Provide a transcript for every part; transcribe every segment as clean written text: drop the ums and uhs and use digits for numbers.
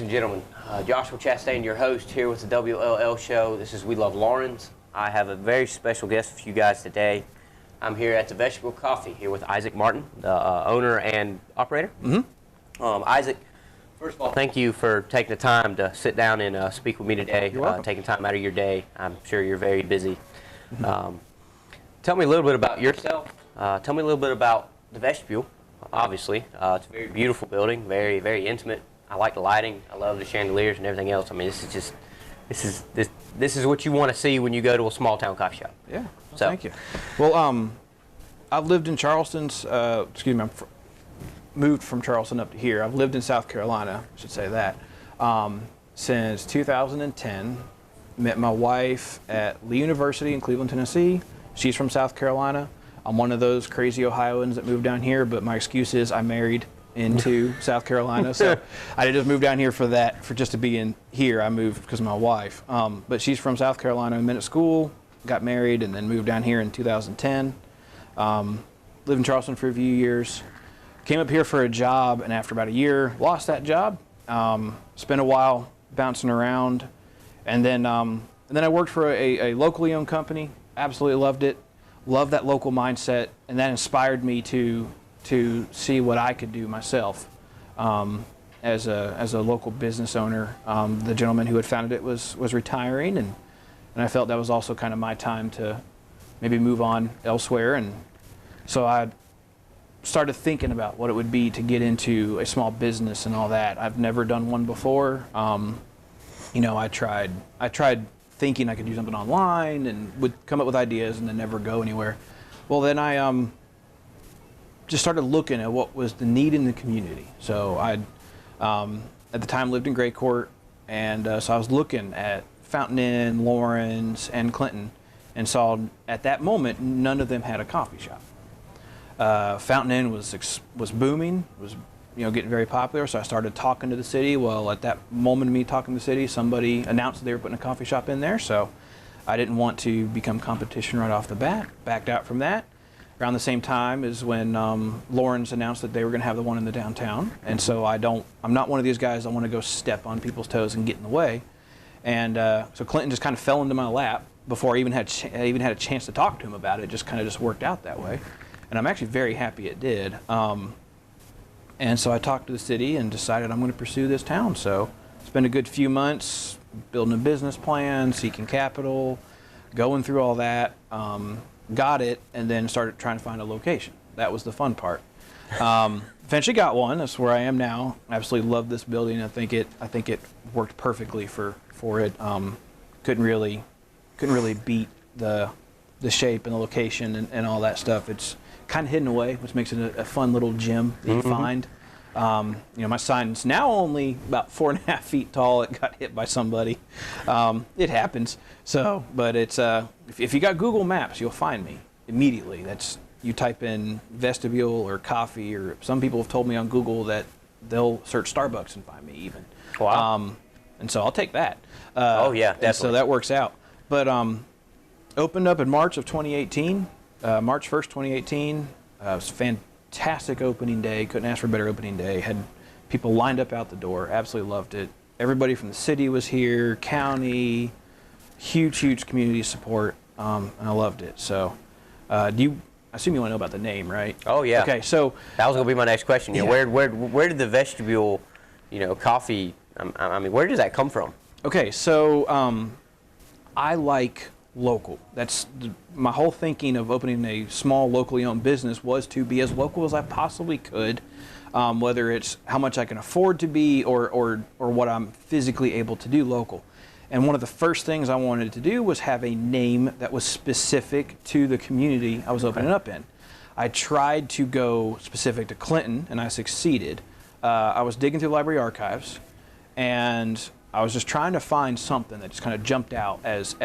and gentlemen, Joshua Chastain, your host here with the W.L.L show. This is We Love Laurens. I have a very special guest for you guys today. I'm here at the Vestibule Coffee here with Isaac Martin, the owner and operator. Isaac, first of all, thank you for taking the time to sit down and speak with me today. You're welcome. Taking time out of your day. I'm sure you're very busy. Tell me a little bit about yourself. Tell me a little bit about the Vestibule. Obviously, it's a very beautiful building, very, very intimate. I like the lighting. I love the chandeliers and everything else. I mean, this is what you want to see when you go to a small town coffee shop. Yeah. Well, thank you. Well, I've lived in Charleston. Moved from Charleston up to here. I've lived in South Carolina. I should say that since 2010. Met my wife at Lee University in Cleveland, Tennessee. She's from South Carolina. I'm one of those crazy Ohioans that moved down here, but my excuse is I married into South Carolina, so I didn't just move down here for that, for just to be in here. I moved because of my wife. But she's from South Carolina. I met at school, got married, and then moved down here in 2010. Lived in Charleston for a few years. Came up here for a job, and after about a year, lost that job. Spent a while bouncing around, and then I worked for a locally owned company. Absolutely loved it. Loved that local mindset, and that inspired me to see what I could do myself as a local business owner. The gentleman who had founded it was retiring, and I felt that was also kind of my time to maybe move on elsewhere. And so I started thinking about what it would be to get into a small business and all that. I've never done one before. I tried thinking I could do something online and would come up with ideas and then never go anywhere. Well, then I just started looking at what was the need in the community. So I at the time lived in Gray Court, and so I was looking at Fountain Inn, Laurens, and Clinton, and saw at that moment none of them had a coffee shop. Fountain Inn was booming, was getting very popular, so I started talking to the city. Well, at that moment of me talking to the city, somebody announced that they were putting a coffee shop in there, so I didn't want to become competition right off the bat, backed out from that. Around the same time is when Laurens announced that they were going to have the one in the downtown, and so I'm not one of these guys that want to go step on people's toes and get in the way. And so Clinton just kind of fell into my lap before I even had a chance to talk to him about it. It just kind of worked out that way, and I'm actually very happy it did. And so I talked to the city and decided I'm going to pursue this town. So spent a good few months building a business plan, seeking capital, going through all that, got it, and then started trying to find a location. That was the fun part. Eventually got one. That's where I am now. Absolutely love this building. I think it worked perfectly for it. Couldn't really beat the shape and the location and all that stuff. It's kind of hidden away, which makes it a fun little gym that you find. My sign's now only about 4.5 feet tall. It got hit by somebody. It happens. So, but it's if you got Google Maps, you'll find me immediately. You type in vestibule or coffee, or some people have told me on Google that they'll search Starbucks and find me even. Wow. And so I'll take that. Oh yeah, definitely. So that works out. But opened up in March of 2018. March 1st, 2018. It was a fantastic opening day. Couldn't ask for a better opening day. Had people lined up out the door. Absolutely loved it. Everybody from the city was here, county, huge community support, and I loved it. So, I assume you want to know about the name, right? Oh yeah. Okay, so that was going to be my next question. Yeah. Where did the Vestibule, coffee? I mean, where does that come from? Okay, so I like local. That's my whole thinking of opening a small locally owned business, was to be as local as I possibly could, whether it's how much I can afford to be or what I'm physically able to do local. And one of the first things I wanted to do was have a name that was specific to the community I was opening up in. I tried to go specific to Clinton, and I succeeded. I was digging through library archives, and I was just trying to find something that just kind of jumped out as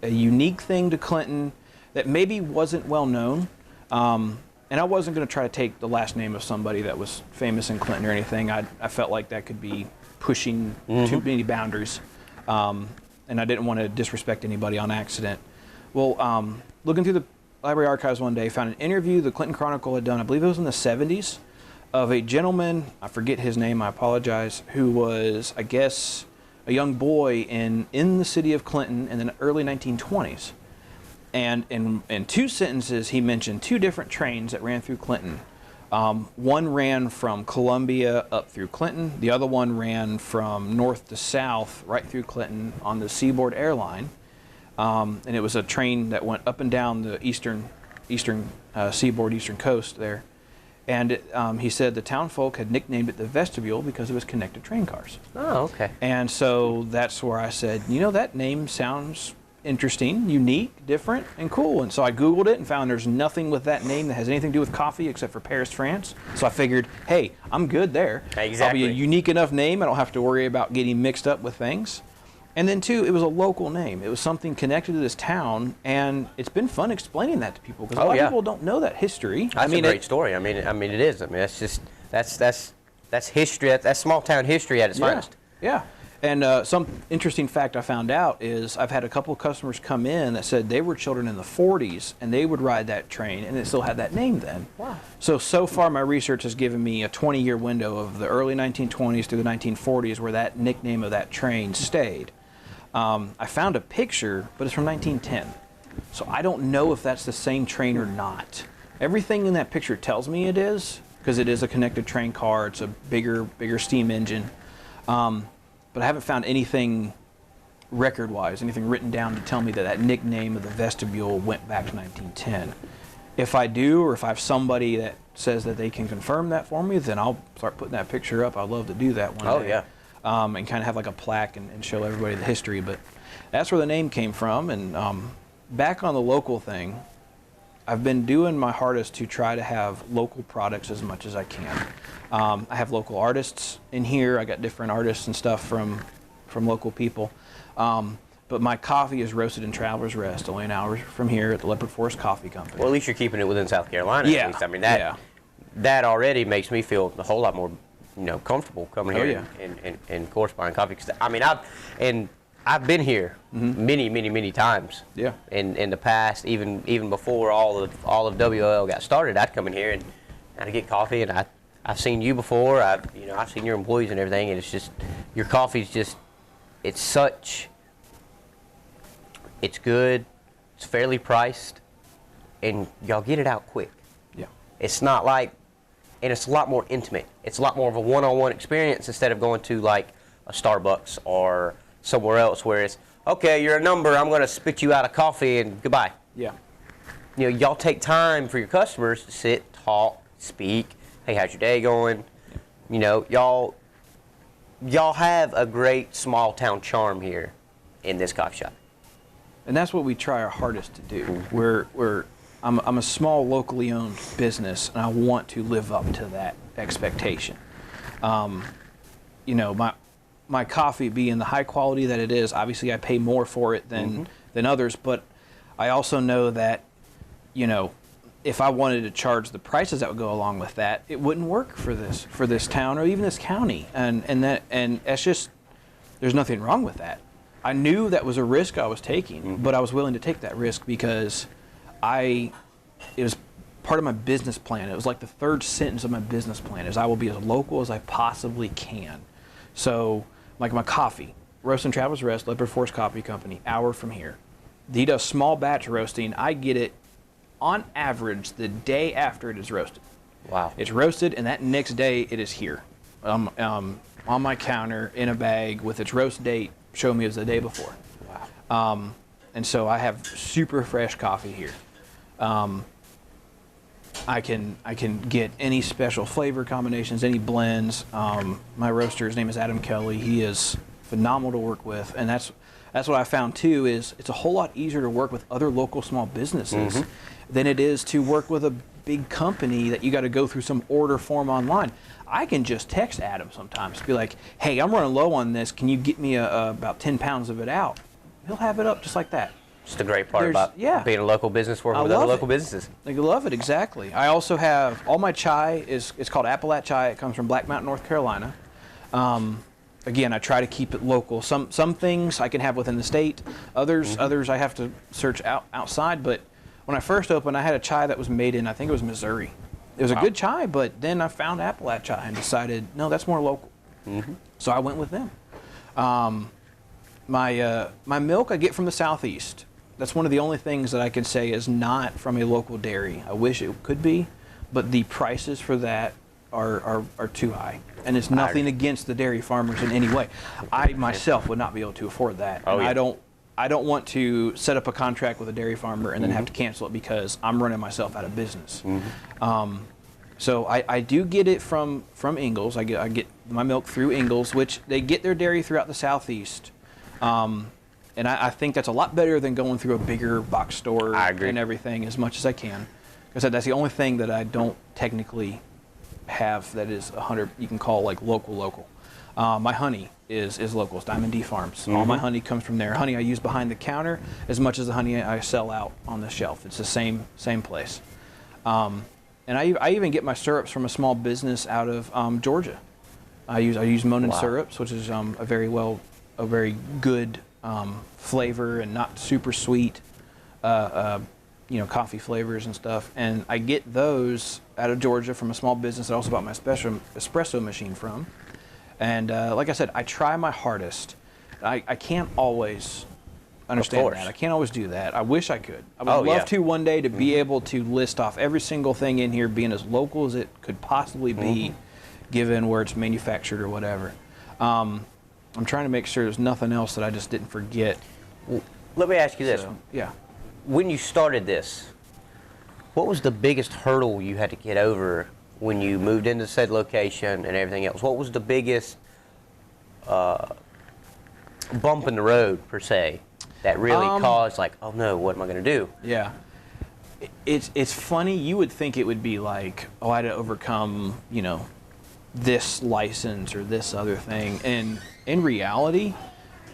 a unique thing to Clinton that maybe wasn't well known. And I wasn't going to try to take the last name of somebody that was famous in Clinton or anything. I felt like that could be pushing too many boundaries. And I didn't want to disrespect anybody on accident. Well, looking through the library archives one day, found an interview the Clinton Chronicle had done, I believe it was in the 70s, of a gentleman, I forget his name, I apologize, who was, I guess, a young boy in the city of Clinton in the early 1920s. And in two sentences, he mentioned two different trains that ran through Clinton. One ran from Columbia up through Clinton. The other one ran from north to south right through Clinton on the Seaboard Airline. And it was a train that went up and down the eastern seaboard, eastern coast there. And he said the town folk had nicknamed it the Vestibule because it was connected train cars. Oh, okay. And so that's where I said, you know, that name sounds interesting, unique, different, and cool. And so I Googled it and found there's nothing with that name that has anything to do with coffee except for Paris, France. So I figured, hey, I'm good there. Exactly. I'll be a unique enough name. I don't have to worry about getting mixed up with things. And then, too, it was a local name. It was something connected to this town, and it's been fun explaining that to people because a lot of people don't know that history. That's a great story. I mean, it is. I mean, that's just that's history. That's small town history at its finest. Yeah. And some interesting fact I found out is I've had a couple of customers come in that said they were children in the 40s and they would ride that train and it still had that name then. Wow. So far my research has given me a 20-year window of the early 1920s through the 1940s where that nickname of that train stayed. I found a picture, but it's from 1910. So I don't know if that's the same train or not. Everything in that picture tells me it is because it is a connected train car. It's a bigger steam engine. But I haven't found anything record-wise, anything written down to tell me that that nickname of the Vestibule went back to 1910. If I do, or if I have somebody that says that they can confirm that for me, then I'll start putting that picture up. I'd love to do that one day. Oh, yeah. And kind of have like a plaque and show everybody the history. But that's where the name came from. And back on the local thing, I've been doing my hardest to try to have local products as much as I can. I have local artists in here. I got different artists and stuff from local people. But my coffee is roasted in Travelers Rest, only an hour from here at the Leopard Forest Coffee Company. Well, at least you're keeping it within South Carolina. Yeah. At least. I mean, that already makes me feel a whole lot more, comfortable coming here and corresponding coffee. 'Cause, I mean, I've been here many times. Yeah. In the past, even before all of W.L.L. got started, I'd come in here and I'd get coffee, and I've seen you before. I've seen your employees and everything, and it's just your coffee's just it's good, it's fairly priced, and y'all get it out quick. Yeah. It's not like, and it's a lot more intimate. It's a lot more of a one-on-one experience instead of going to like a Starbucks or somewhere else where it's, okay, you're a number, I'm going to spit you out a coffee and goodbye. Yeah. Y'all take time for your customers to sit, talk, speak. Hey, how's your day going? Y'all have a great small town charm here in this coffee shop. And that's what we try our hardest to do. I'm a small locally owned business, and I want to live up to that expectation. My coffee being the high quality that it is, obviously I pay more for it than others, but I also know that, if I wanted to charge the prices that would go along with that, it wouldn't work for this town or even this county. And that's just, there's nothing wrong with that. I knew that was a risk I was taking, but I was willing to take that risk because it was part of my business plan. It was like the third sentence of my business plan is I will be as local as I possibly can. So, like my coffee, Roast and Travelers Rest, Leopard Forest Coffee Company, hour from here. He does small batch roasting. I get it on average the day after it is roasted. Wow. It's roasted, and that next day it is here on my counter in a bag with its roast date. Show me as the day before. Wow. And so I have super fresh coffee here. I can get any special flavor combinations, any blends. My roaster, his name is Adam Kelly. He is phenomenal to work with, and that's what I found too. Is it's a whole lot easier to work with other local small businesses than it is to work with a big company that you got to go through some order form online. I can just text Adam sometimes, be like, "Hey, I'm running low on this. Can you get me about 10 pounds of it out?" He'll have it up just like that. Just the great part about being a local business, working with other local businesses. I love it, exactly. I also have, all my chai it's called Appalachia chai. It comes from Black Mountain, North Carolina. Again, I try to keep it local. Some things I can have within the state. Others I have to search outside. But when I first opened, I had a chai that was made in, I think it was Missouri. It was a good chai, but then I found Appalachia chai and decided, no, that's more local. So I went with them. My milk I get from the Southeast. That's one of the only things that I can say is not from a local dairy. I wish it could be, but the prices for that are too high. And it's nothing against the dairy farmers in any way. I myself would not be able to afford that. Oh, and yeah. I don't want to set up a contract with a dairy farmer and then have to cancel it because I'm running myself out of business. So I do get it from Ingalls. I get my milk through Ingalls, which they get their dairy throughout the Southeast. And I think that's a lot better than going through a bigger box store and everything as much as I can. Because that's the only thing that I don't technically have that is 100, you can call like local. My honey is local. It's Diamond D Farms. All my honey comes from there. Honey I use behind the counter as much as the honey I sell out on the shelf. It's the same place. And I even get my syrups from a small business out of Georgia. I use Monin syrups, which is a very good flavor and not super sweet, coffee flavors and stuff. And I get those out of Georgia from a small business I also bought my special espresso machine from. And like I said, I try my hardest. I can't always understand that. I can't always do that. I wish I could. I would love to one day to be able to list off every single thing in here being as local as it could possibly be, given where it's manufactured or whatever. I'm trying to make sure there's nothing else that I just didn't forget. Let me ask you this. Yeah. When you started this, what was the biggest hurdle you had to get over when you moved into said location and everything else? What was the biggest bump in the road, per se, that really caused, like, oh no, what am I going to do? Yeah. It's funny. You would think it would be like, oh, I had to overcome, this license or this other thing. And in reality,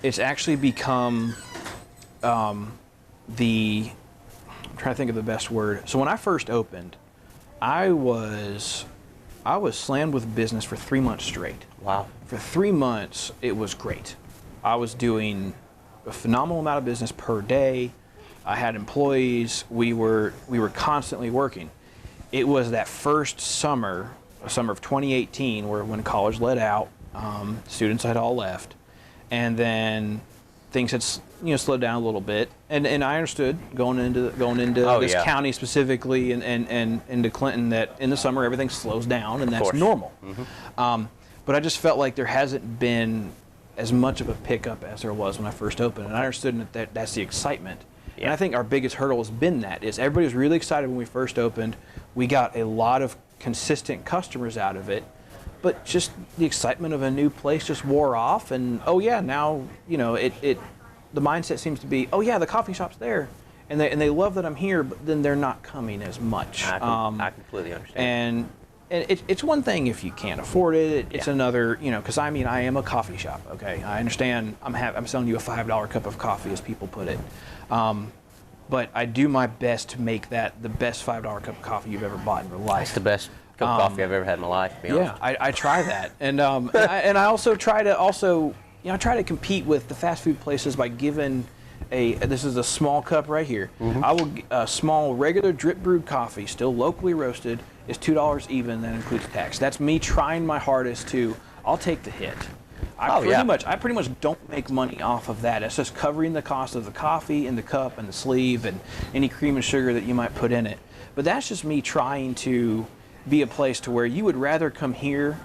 it's actually become I'm trying to think of the best word. So when I first opened, I was slammed with business for 3 months straight. Wow. For 3 months, it was great. I was doing a phenomenal amount of business per day. I had employees. We were constantly working. It was that first summer of 2018, when college let out, students had all left, and then things had slowed down a little bit. And I understood going into this county specifically and into Clinton that in the summer everything slows down and that's normal. But I just felt like there hasn't been as much of a pickup as there was when I first opened, and I understood that's the excitement. Yeah. And I think our biggest hurdle has been everybody was really excited when we first opened. We got a lot of consistent customers out of it, but just the excitement of a new place just wore off. And now the mindset seems to be, the coffee shop's there, and they love that I'm here, but then they're not coming as much. I completely understand. And it's one thing if you can't afford it. It's another, because I am a coffee shop. Okay, I understand. I'm selling you a $5 cup of coffee, as people put it. But I do my best to make that the best $5 cup of coffee you've ever bought in your life. It's the best cup of coffee I've ever had in my life, to be honest. Yeah, I try that, and I also try to compete with the fast food places by giving this is a small cup right here. I will a small regular drip brewed coffee, still locally roasted, is $2 even. That includes tax. That's me trying my hardest I'll take the hit. I pretty much don't make money off of that. It's just covering the cost of the coffee and the cup and the sleeve and any cream and sugar that you might put in it. But that's just me trying to be a place to where you would rather come here,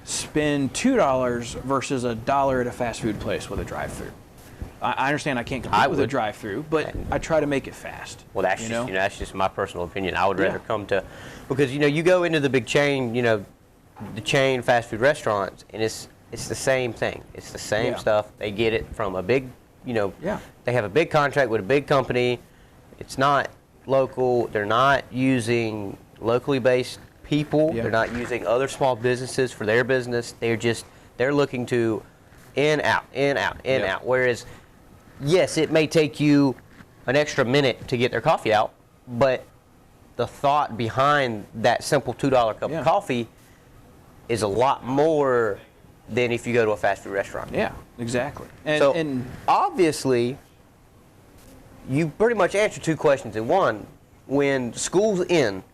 spend $2 versus $1 at a fast food place with a drive-through. I understand I can't compete with a drive-through, but I try to make it fast. Well, that's that's just my personal opinion. I would rather come to, because you go into the big chain, the chain fast food restaurants, and it's the same thing. It's the same stuff. They get it from a big, they have a big contract with a big company. It's not local. They're not using locally based people. They're not using other small businesses for their business. They're looking to in, out. Whereas, yes, it may take you an extra minute to get their coffee out, but the thought behind that simple $2 cup of coffee is a lot more than if you go to a fast food restaurant. Yeah, exactly. And obviously, you pretty much answered two questions in one. When school's in,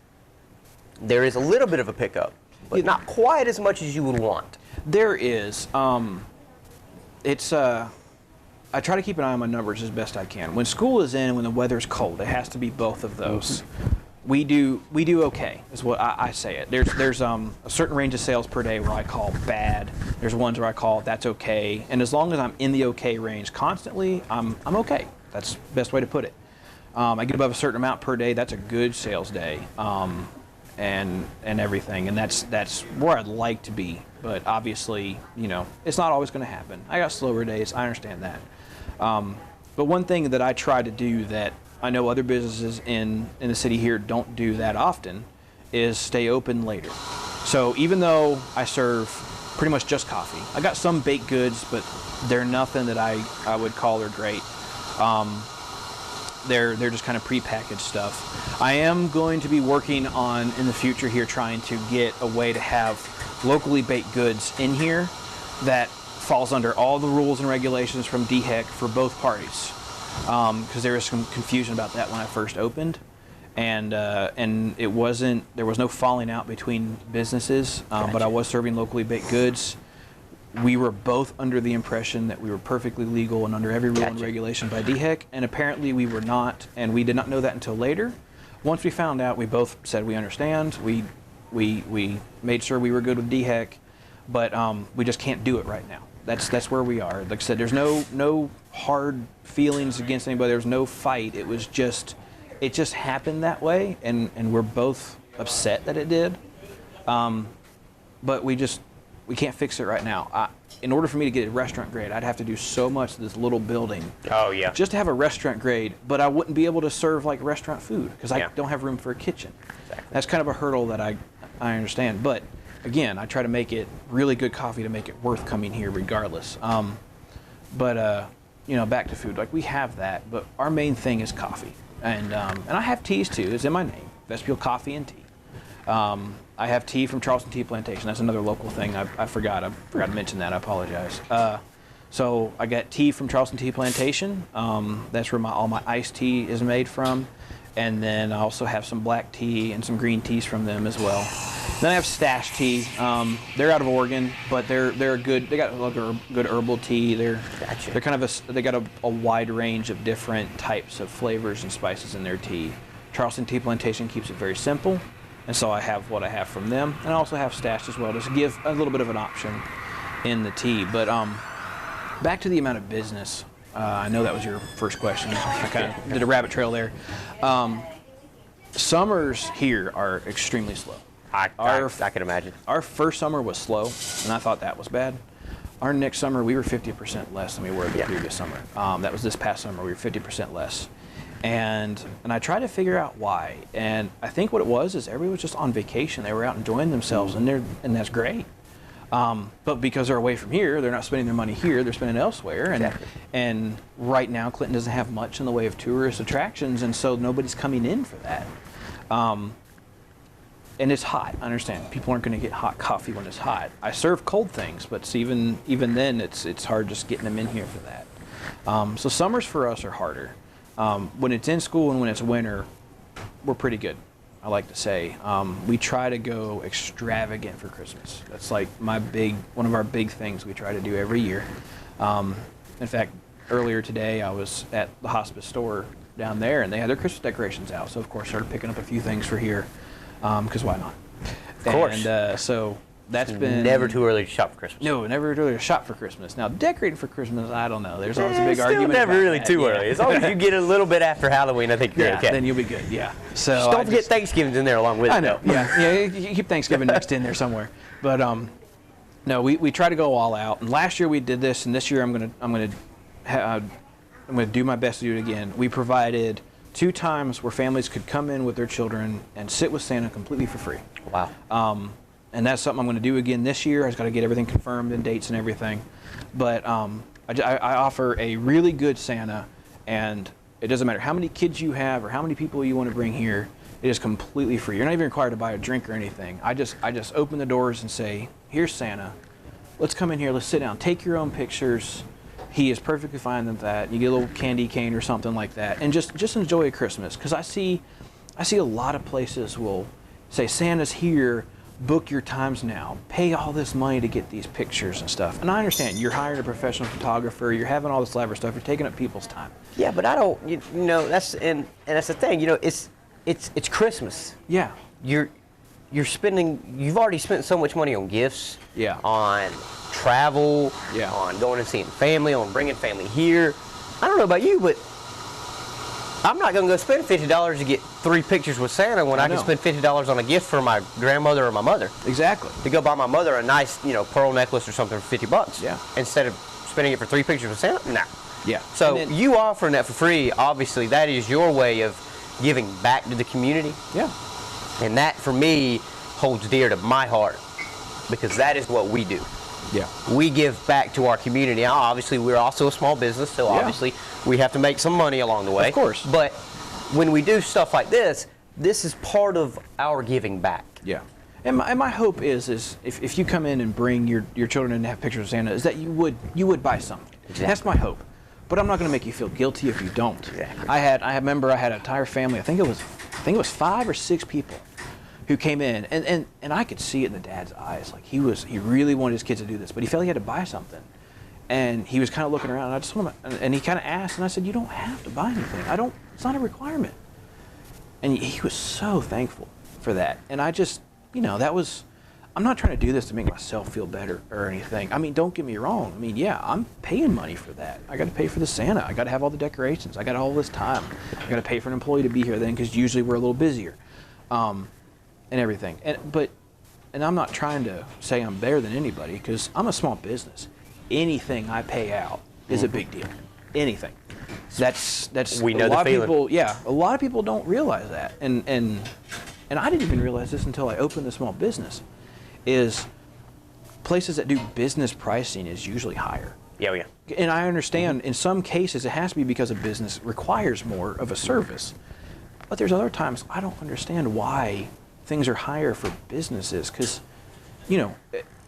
there is a little bit of a pickup, but not quite as much as you would want. There is. I try to keep an eye on my numbers as best I can. When school is in and when the weather's cold, it has to be both of those. We do okay, is what I say it. There's a certain range of sales per day where I call bad. There's ones where I call that's okay. And as long as I'm in the okay range constantly, I'm okay. That's the best way to put it. I get above a certain amount per day, that's a good sales day. And everything, and that's where I'd like to be. But obviously, you know, it's not always going to happen. I got slower days. I understand that. But one thing that I try to do that I know other businesses in the city here don't do that often is stay open later. So even though I serve pretty much just coffee, I got some baked goods, but they're nothing that I would call they're great. They're just kind of prepackaged stuff. I am going to be working on, in the future here, trying to get a way to have locally baked goods in here that falls under all the rules and regulations from DHEC for both parties. Because there was some confusion about that when I first opened. And it wasn't, there was no falling out between businesses, but I was serving locally baked goods. We were both under the impression that we were perfectly legal and under every rule and regulation by DHEC, and apparently we were not, and we did not know that until later. Once we found out, we both said we understand. We made sure we were good with DHEC, but we just can't do it right now. That's where we are. Like I said, there's no hard feelings against anybody. There's no fight. It just happened that way, and we're both upset that it did. But we can't fix it right now. In order for me to get a restaurant grade, I'd have to do so much to this little building. Oh, yeah. Just to have a restaurant grade, but I wouldn't be able to serve like restaurant food because I don't have room for a kitchen. Exactly. That's kind of a hurdle that I understand. But again, I try to make it really good coffee to make it worth coming here regardless. You know, back to food, like we have that, but our main thing is coffee. And I have teas too, it's in my name, Vestibule Coffee and Tea. I have tea from Charleston Tea Plantation. That's another local thing. I forgot to mention that. I apologize. So I got tea from Charleston Tea Plantation. That's where all my iced tea is made from. And then I also have some black tea and some green teas from them as well. Then I have Stash Tea. They're out of Oregon, but they're good. They got like a good herbal tea. They're kind of they got a wide range of different types of flavors and spices in their tea. Charleston Tea Plantation keeps it very simple. And so I have what I have from them, and I also have Stashed as well, just to give a little bit of an option in the tea. But back to the amount of business. I know that was your first question. I kind of did a rabbit trail there. Summers here are extremely slow. I can imagine. Our first summer was slow, and I thought that was bad. Our next summer, we were 50% less than we were the previous summer. That was this past summer. We were 50% less. And I tried to figure out why. And I think what it was is everybody was just on vacation. They were out enjoying themselves, and that's great. But because they're away from here, they're not spending their money here. They're spending it elsewhere. And right now, Clinton doesn't have much in the way of tourist attractions, and so nobody's coming in for that. And it's hot. I understand. People aren't going to get hot coffee when it's hot. I serve cold things, but even then, it's hard just getting them in here for that. So summers for us are harder. When it's in school and when it's winter, we're pretty good, I like to say. We try to go extravagant for Christmas. That's like one of our big things we try to do every year. In fact, earlier today I was at the hospice store down there and they had their Christmas decorations out. So of course I started picking up a few things for here, because why not? Of course. And so that's been... Never too early to shop for Christmas. No, never too early to shop for Christmas. Now, decorating for Christmas, I don't know. There's always a big argument never about really that. too early. As long as you get a little bit after Halloween, I think you're okay. Then you'll be good, yeah. So just don't forget Thanksgiving's in there along with it. I know, yeah. You keep Thanksgiving next in there somewhere. But no, we try to go all out. And last year we did this, and this year I'm gonna do my best to do it again. We provided 2 times where families could come in with their children and sit with Santa completely for free. Wow. And that's something I'm going to do again this year. I just got to get everything confirmed and dates and everything. But I offer a really good Santa, and it doesn't matter how many kids you have or how many people you want to bring here. It is completely free. You're not even required to buy a drink or anything. I just open the doors and say, "Here's Santa. Let's come in here. Let's sit down. Take your own pictures." He is perfectly fine with that. You get a little candy cane or something like that, and just enjoy a Christmas. Because I see a lot of places will say, Santa's here, book your times now, pay all this money to get these pictures and stuff. And I understand, you're hiring a professional photographer, you're having all this elaborate stuff, you're taking up people's time. Yeah, but I don't, you know, that's, and that's the thing, you know, it's Christmas. Yeah. You've already spent so much money on gifts, Yeah. on travel, Yeah. on going and seeing family, on bringing family here. I don't know about you, but I'm not going to go spend $50 to get 3 pictures with Santa when I can know. spend $50 on a gift for my grandmother or my mother. Exactly. To go buy my mother a nice, you know, pearl necklace or something for $50. Yeah. Instead of spending it for 3 pictures with Santa? Nah. Yeah. So And then- you offering that for free, obviously that is your way of giving back to the community. Yeah. And that, for me, holds dear to my heart because that is what we do. Yeah. We give back to our community. Now, obviously, we're also a small business, so Yeah. obviously we have to make some money along the way. Of course. But when we do stuff like this is part of our giving back. Yeah. And my hope is if you come in and bring your children in to have pictures of Santa, is that you would buy something. Exactly. That's my hope. But I'm not going to make you feel guilty if you don't. Exactly. I remember I had an entire family. I think it was 5 or 6 people who came in, and I could see it in the dad's eyes. Like he really wanted his kids to do this, but he felt he had to buy something. And he was kind of looking around, and I just want to, and he kind of asked, and I said, "You don't have to buy anything. It's not a requirement." And he was so thankful for that. And I just, you know, I'm not trying to do this to make myself feel better or anything. I mean, don't get me wrong. I mean, yeah, I'm paying money for that. I got to pay for the Santa. I got to have all the decorations. I got all this time. I got to pay for an employee to be here then, because usually we're a little busier, and everything. And I'm not trying to say I'm better than anybody, because I'm a small business. Anything I pay out is a big deal. Anything. That's We know a lot the of people. Yeah, a lot of people don't realize that, and I didn't even realize this until I opened a small business. Is places that do business pricing is usually higher. Yeah, yeah. And I understand in some cases it has to be because a business requires more of a service. But there's other times I don't understand why things are higher for businesses, because, you know,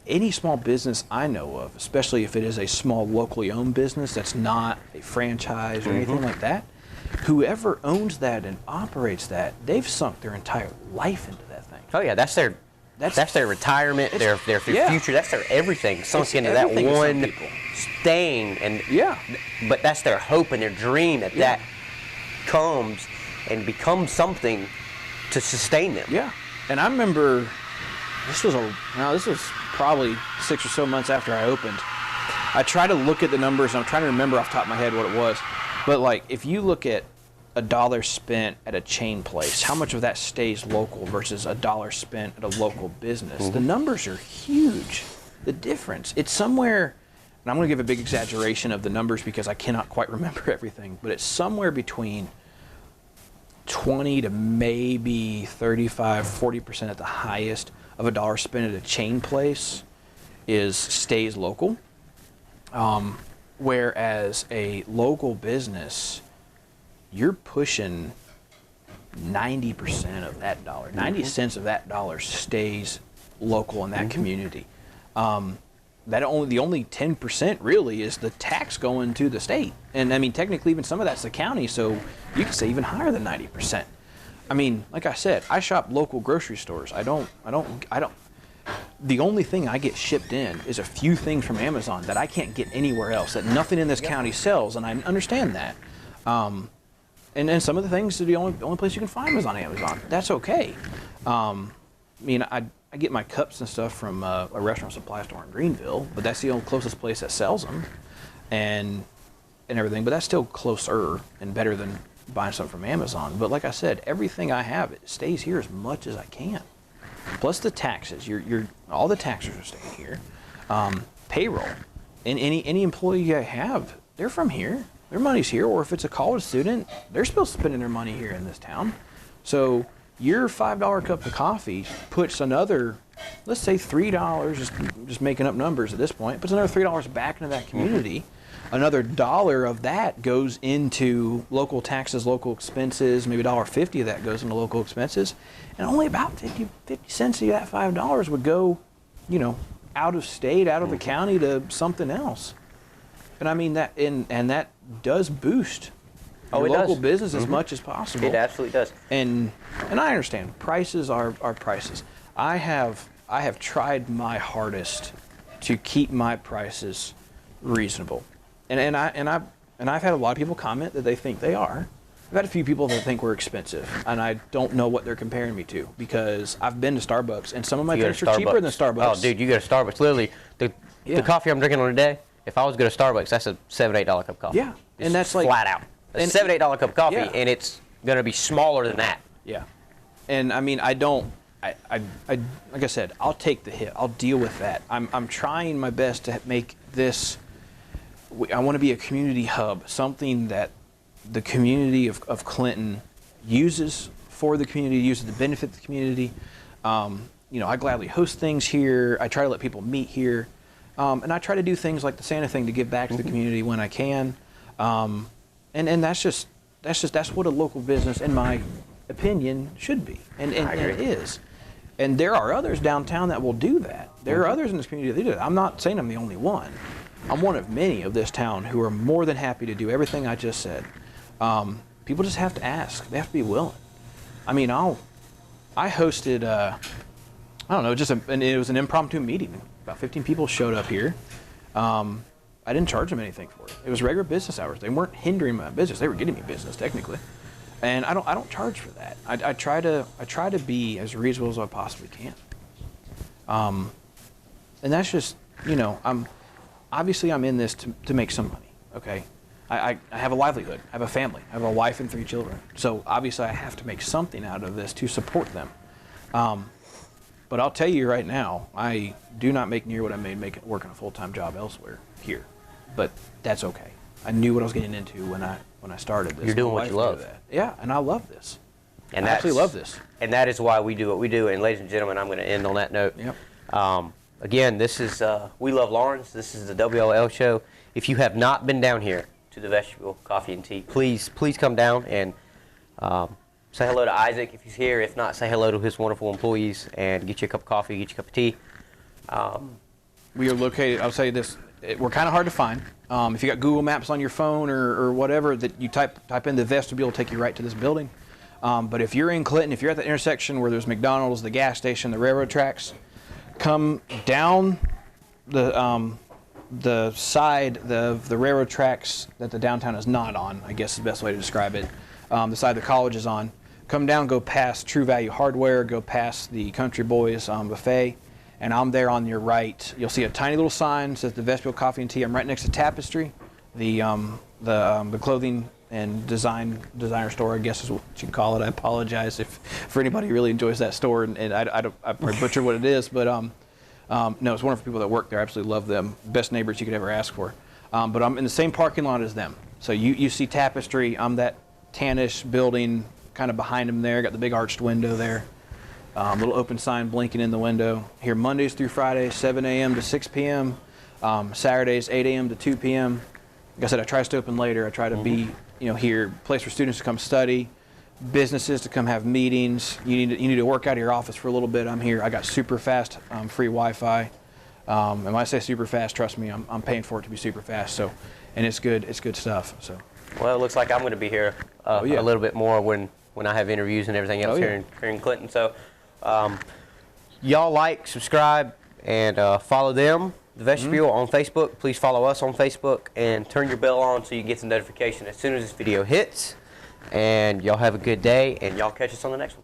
any small business I know of, especially if it is a small locally owned business that's not a franchise or anything like that, whoever owns that and operates that, they've sunk their entire life into that thing. Oh, yeah, that's their retirement, their yeah. future, that's their everything sunk It's into that everything to some one people. thing. And Yeah. But that's their hope and their dream that comes and becomes something to sustain them. Yeah. And I remember this was probably 6 or so months after I opened. I try to look at the numbers, and I'm trying to remember off the top of my head what it was. But like, if you look at $1 spent at a chain place, how much of that stays local versus $1 spent at a local business? The numbers are huge. The difference, it's somewhere, and I'm going to give a big exaggeration of the numbers because I cannot quite remember everything, but it's somewhere between 20 to maybe 35, 40% at the highest of $1 spent at a chain place stays local. Whereas a local business, you're pushing 90% of that dollar. 90 cents of that dollar stays local in that community. The only 10% really is the tax going to the state. And I mean, technically even some of that's the county, so you could say even higher than 90%. I mean, like I said, I shop local grocery stores. I don't, the only thing I get shipped in is a few things from Amazon that I can't get anywhere else, that nothing in this county sells, and I understand that. And then some of the things, the only place you can find them is on Amazon. That's okay. I mean, I get my cups and stuff from a restaurant supply store in Greenville, but that's the only closest place that sells them, and everything. But that's still closer and better than buying something from Amazon. But like I said, everything I have, it stays here as much as I can. Plus the taxes, all the taxes are staying here. Payroll, and any employee I have, they're from here. Their money's here. Or if it's a college student, they're still spending their money here in this town. So your $5 cup of coffee puts another, let's say $3, just making up numbers at this point, puts another $3 back into that community. Another $1 of that goes into local taxes, local expenses, maybe $1.50 of that goes into local expenses, and only about 50 cents of that $5 would go, you know, out of state, out of the county to something else. And I mean that, and that does boost Oh, your it local does. business as much as possible. It absolutely does. And I understand prices are prices. I have tried my hardest to keep my prices reasonable, and I've had a lot of people comment that they think they are. I've had a few people that think we're expensive, and I don't know what they're comparing me to, because I've been to Starbucks and some of my drinks are cheaper than Starbucks. Oh, dude, you go to Starbucks. Literally, the coffee I'm drinking on a day, if I was to go to Starbucks, that's a $7-8 cup of coffee. Yeah, and that's like flat out. A $7-8 cup of coffee, yeah. and it's going to be smaller than that. Yeah, and I mean, I like I said, I'll take the hit. I'll deal with that. I'm trying my best to make this. I want to be a community hub, something that the community of Clinton uses for the community, uses to benefit the community. You know, I gladly host things here. I try to let people meet here, and I try to do things like the Santa thing to give back to the community when I can. And that's what a local business, in my opinion, should be, and it is. And there are others downtown that will do that. There are others in this community that do that. I'm not saying I'm the only one. I'm one of many of this town who are more than happy to do everything I just said. People just have to ask. They have to be willing. I mean, I hosted, I don't know, it was an impromptu meeting. About 15 people showed up here. I didn't charge them anything for it. It was regular business hours. They weren't hindering my business. They were getting me business technically, and I don't charge for that. I try to be as reasonable as I possibly can. And that's just, you know, I'm in this to make some money. Okay, I have a livelihood. I have a family. I have a wife and 3 children. So obviously I have to make something out of this to support them. But I'll tell you right now, I do not make near what I made working a full-time job elsewhere here. But that's okay. I knew what I was getting into when I started this. You're doing what you love. Yeah, and I love this. And I actually love this. And that is why we do what we do. And ladies and gentlemen, I'm going to end on that note. Yep. Again, this is We Love Lawrence. This is the W.L.L. show. If you have not been down here to the Vestibule Coffee and Tea, please come down and say hello to Isaac if he's here. If not, say hello to his wonderful employees and get you a cup of coffee, get you a cup of tea. We are located, I'll say this, we're kind of hard to find. If you got Google Maps on your phone or whatever, that you type in the Vestibule, it'll take you right to this building. But if you're in Clinton, if you're at the intersection where there's McDonald's, the gas station, the railroad tracks, come down the side of the railroad tracks that the downtown is not on, I guess is the best way to describe it. The side the college is on. Come down, go past True Value Hardware, go past the Country Boys buffet, and I'm there on your right. You'll see a tiny little sign that says the Vestibule Coffee and Tea. I'm right next to Tapestry, the clothing and designer store, I guess is what you call it. I apologize for anybody who really enjoys that store, and I probably butcher what it is, but no, it's wonderful people that work there. I absolutely love them. Best neighbors you could ever ask for. But I'm in the same parking lot as them. So you see Tapestry. I'm that tannish building kind of behind them there. Got the big arched window there. Little open sign blinking in the window. Here Mondays through Fridays, 7 a.m. to 6 p.m. Saturdays, 8 a.m. to 2 p.m. Like I said, I try to stay open later. I try to be, here, place for students to come study, businesses to come have meetings. You need to work out of your office for a little bit. I'm here. I got super fast free Wi-Fi. And when I say super fast, trust me, I'm paying for it to be super fast. So, and it's good. It's good stuff. So. Well, it looks like I'm going to be here a little bit more when I have interviews and everything else here in Clinton. So, y'all like, subscribe, and follow them, the Vestibule, on Facebook. Please follow us on Facebook and turn your bell on so you get the notification as soon as this video hits. And y'all have a good day, and y'all catch us on the next one.